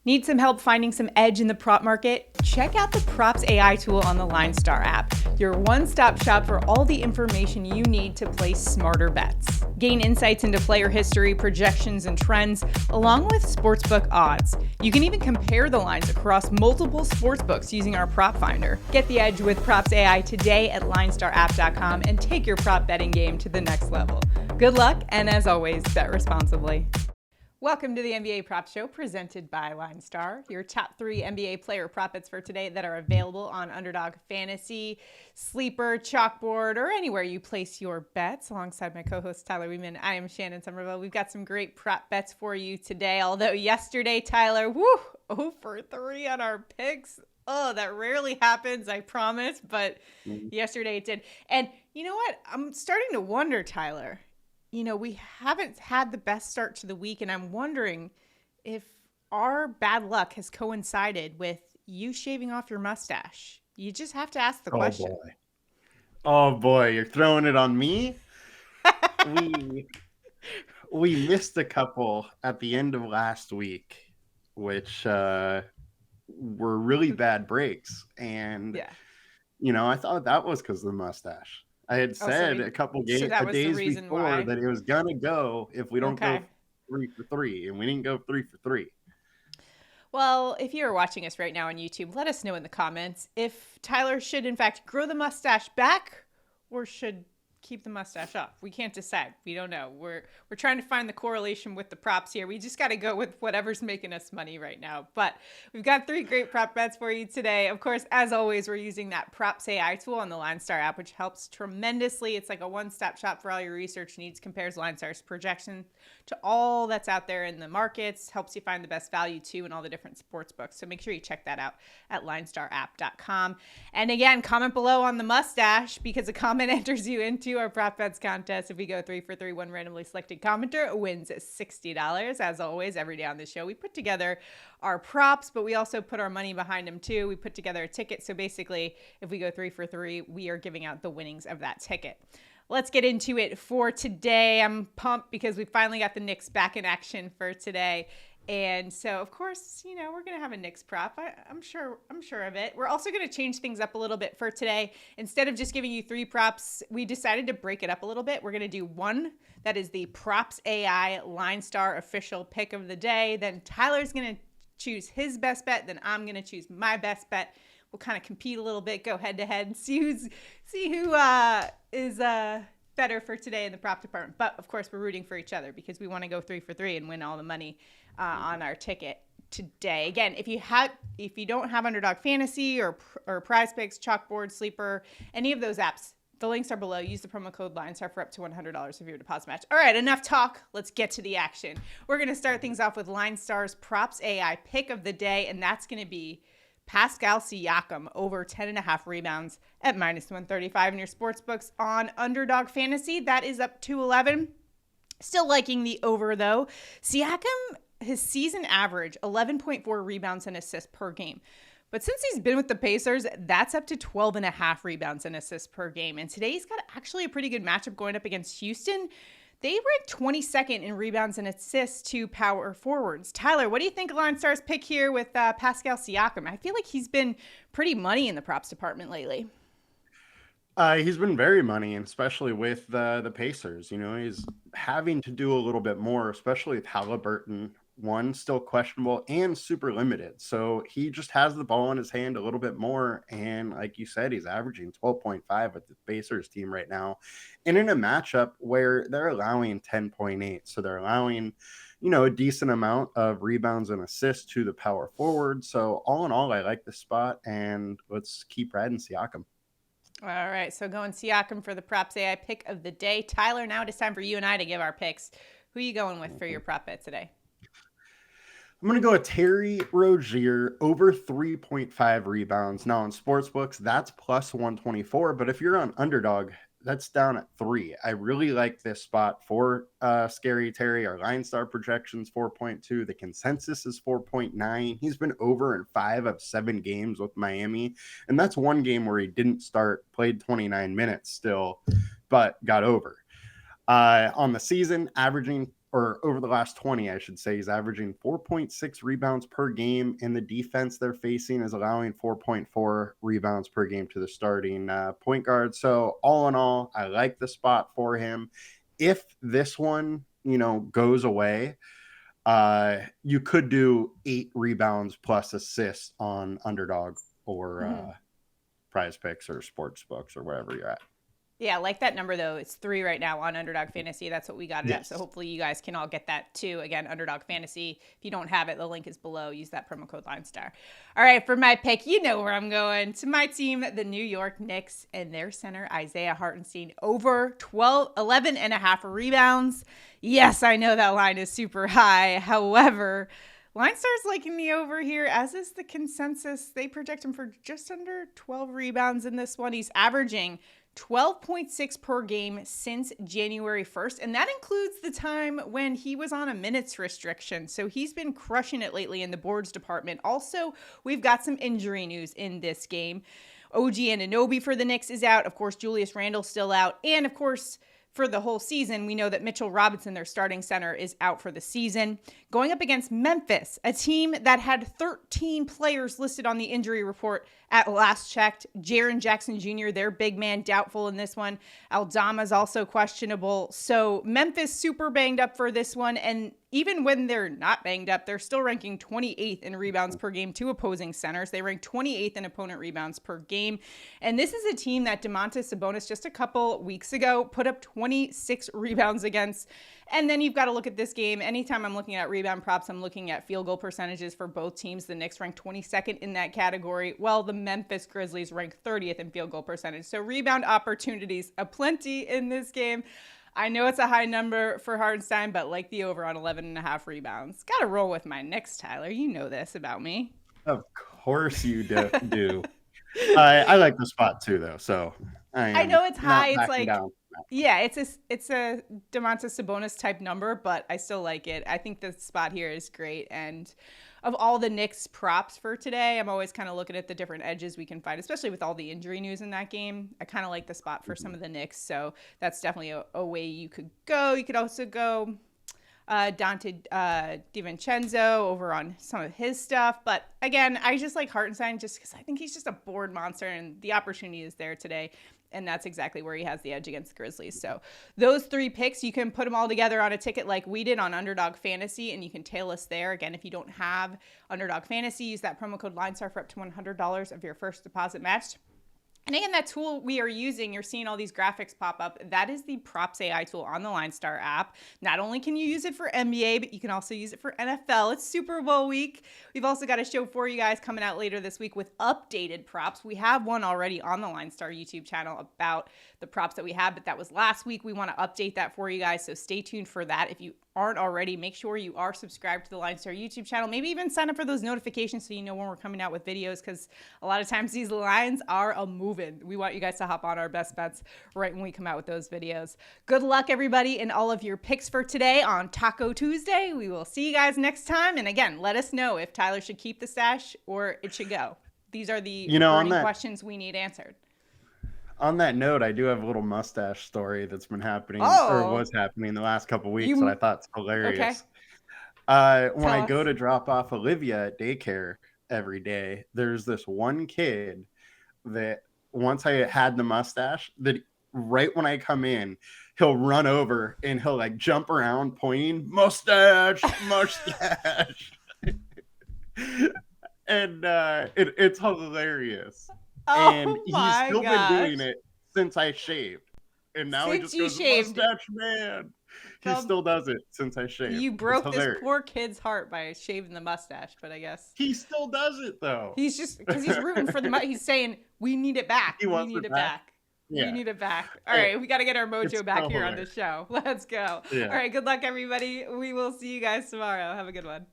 Need some help finding some edge in the prop market? Check out the Props AI tool on the LineStar app, your one-stop shop for all the information you need to place smarter bets. Gain insights into player history, projections, and trends, along with sportsbook odds. You can even compare the lines across multiple sportsbooks using our prop finder. Get the edge with Props AI today at LineStarApp.com and take your prop betting game to the next level. Good luck, and as always, bet responsibly. Welcome to the NBA Prop Show presented by LineStar, your top 3 NBA player prop bets for today that are available on Underdog Fantasy, Sleeper, Chalkboard, or anywhere you place your bets. Alongside my co-host Tyler Wiemann, I am Shannon Sommerville. We've got some great prop bets for you today. Although yesterday, Tyler, 0 for 3 on our picks. Oh, that rarely happens, I promise, but yesterday it did. And you know what? I'm starting to wonder, Tyler. You know, we haven't had the best start to the week, and I'm wondering if our bad luck has coincided with you shaving off your mustache. You just have to ask the question. Oh boy, you're throwing it on me? we missed a couple at the end of last week, which were really bad breaks. And, you know, I thought that was because of the mustache. I had said a couple days before that it was going to go if we don't go 3 for 3, and we didn't go 3 for 3. Well, if you're watching us right now on YouTube, let us know in the comments if Tyler should, in fact, grow the mustache back or should keep the mustache off. We can't decide. We don't know. We're trying to find the correlation with the props here. We just got to go with whatever's making us money right now. But we've got 3 great prop bets for you today. Of course, as always, we're using that Props AI tool on the LineStar app, which helps tremendously. It's like a one-stop shop for all your research needs, compares LineStar's projection to all that's out there in the markets, helps you find the best value too in all the different sports books. So make sure you check that out at LineStarApp.com. And again, comment below on the mustache, because a comment enters you into our prop bets contest. If we go 3 for 3, one randomly selected commenter wins $60. As always, every day on the show, we put together our props, but we also put our money behind them too. We put together a ticket. So basically, if we go 3 for 3, we are giving out the winnings of that ticket. Let's get into it for today. I'm pumped because we finally got the Knicks back in action for today. And so, of course, you know, we're going to have a Knicks prop. I'm sure of it. We're also going to change things up a little bit for today. Instead of just giving you 3 props, we decided to break it up a little bit. We're going to do one that is the Props AI LineStar official pick of the day. Then Tyler's going to choose his best bet. Then I'm going to choose my best bet. We'll kind of compete a little bit, go head to head, see who is better for today in the prop department. But of course, we're rooting for each other because we want to go 3 for 3 and win all the money on our ticket today. Again, if you don't have Underdog Fantasy or PrizePicks, Chalkboard, Sleeper, any of those apps, the links are below. Use the promo code LineStar for up to $100 of your deposit match. All right, enough talk. Let's get to the action. We're going to start things off with LineStar's Props AI pick of the day, and that's going to be Pascal Siakam over 10.5 rebounds at -135 in your sports books on Underdog Fantasy. That is up to 11. Still liking the over, though. Siakam, his season average, 11.4 rebounds and assists per game. But since he's been with the Pacers, that's up to 12.5 rebounds and assists per game. And today he's got actually a pretty good matchup going up against Houston. They ranked 22nd in rebounds and assists to power forwards. Tyler, what do you think of LineStar's pick here with Pascal Siakam? I feel like he's been pretty money in the props department lately. He's been very money, and especially with the Pacers. You know, he's having to do a little bit more, especially with Halliburton. One, still questionable and super limited. So he just has the ball in his hand a little bit more. And like you said, he's averaging 12.5 with the Pacers team right now. And in a matchup where they're allowing 10.8. So they're allowing, you know, a decent amount of rebounds and assists to the power forward. So all in all, I like this spot, and let's keep riding Siakam. All right. So going Siakam for the Props AI pick of the day. Tyler, now it is time for you and I to give our picks. Who are you going with for your prop bet today? I'm going to go with Terry Rozier over 3.5 rebounds. Now on sportsbooks, that's plus 124. But if you're on Underdog, that's down at 3. I really like this spot for Scary Terry. Our LineStar projections 4.2. The consensus is 4.9. He's been over in 5 of 7 games with Miami. And that's one game where he didn't start, played 29 minutes still, but got over. On the season, averaging or over the last 20, I should say, he's averaging 4.6 rebounds per game, and the defense they're facing is allowing 4.4 rebounds per game to the starting point guard. So all in all, I like the spot for him. If this one, goes away, you could do 8 rebounds plus assists on Underdog or PrizePicks or Sportsbooks or wherever you're at. Yeah, I like that number, though. It's 3 right now on Underdog Fantasy. That's what we got it at. So hopefully you guys can all get that, too. Again, Underdog Fantasy. If you don't have it, the link is below. Use that promo code LineStar. All right, for my pick, you know where I'm going. To my team, the New York Knicks, and their center, Isaiah Hartenstein, over 11.5 rebounds. Yes, I know that line is super high. However, LineStar's liking the over here, as is the consensus. They project him for just under 12 rebounds in this one. He's averaging 12.6 per game since January 1st, and that includes the time when he was on a minutes restriction. So he's been crushing it lately in the boards department. Also, we've got some injury news in this game. OG Anunoby for the Knicks is out. Of course, Julius Randle's still out. And of course, for the whole season, we know that Mitchell Robinson, their starting center, is out for the season. Going up against Memphis, a team that had 13 players listed on the injury report at last checked. Jaren Jackson Jr., their big man, doubtful in this one. Aldama's also questionable. So Memphis super banged up for this one. And even when they're not banged up, they're still ranking 28th in rebounds per game to opposing centers. They rank 28th in opponent rebounds per game. And this is a team that Domantas Sabonis just a couple weeks ago put up 26 rebounds against. And then you've got to look at this game. Anytime I'm looking at rebound props, I'm looking at field goal percentages for both teams. The Knicks rank 22nd in that category, while the Memphis Grizzlies rank 30th in field goal percentage. So rebound opportunities aplenty in this game. I know it's a high number for Hartenstein, but like the over on 11.5 rebounds. Got to roll with my Knicks, Tyler. You know this about me. Of course you do. I like the spot too, though. So I know it's high. It's like, down. Yeah, it's a Domantas Sabonis type number, but I still like it. I think the spot here is great. And of all the Knicks props for today, I'm always kind of looking at the different edges we can find, especially with all the injury news in that game. I kind of like the spot for some of the Knicks, so that's definitely a way you could go. You could also go Dante DiVincenzo over on some of his stuff. But again, I just like Hartenstein just because I think he's just a board monster, and the opportunity is there today. And that's exactly where he has the edge against the Grizzlies. So those 3 picks, you can put them all together on a ticket like we did on Underdog Fantasy, and you can tail us there. Again, if you don't have Underdog Fantasy, use that promo code LineStar for up to $100 of your first deposit matched. And again, that tool we are using, you're seeing all these graphics pop up. That is the Props AI tool on the LineStar app. Not only can you use it for NBA, but you can also use it for NFL. It's Super Bowl week. We've also got a show for you guys coming out later this week with updated props. We have one already on the LineStar YouTube channel about the props that we have, but that was last week. We want to update that for you guys, so stay tuned for that. If you aren't already, make sure you are subscribed to the LineStar YouTube channel. Maybe even sign up for those notifications so you know when we're coming out with videos, because a lot of times these lines are a-moving. We want you guys to hop on our best bets right when we come out with those videos. Good luck, everybody, in all of your picks for today on Taco Tuesday. We will see you guys next time. And again, let us know if Tyler should keep the stash or it should go. These are the burning questions we need answered. On that note, I do have a little mustache story that's been happening or was happening the last couple of weeks that I thought's hilarious. Okay. When I go to drop off Olivia at daycare every day, there's this one kid that once I had the mustache, that right when I come in, he'll run over and he'll like jump around pointing, mustache. And it's hilarious. And he's still been doing it since I shaved. And now he just goes, mustache man. He still does it since I shaved. You broke this poor kid's heart by shaving the mustache, but I guess. He still does it, though. He's just, because he's rooting for the he's saying, we need it back. We need it back. Yeah. We need it back. All right, we got to get our mojo back here on the show. Let's go. Yeah. All right, good luck, everybody. We will see you guys tomorrow. Have a good one.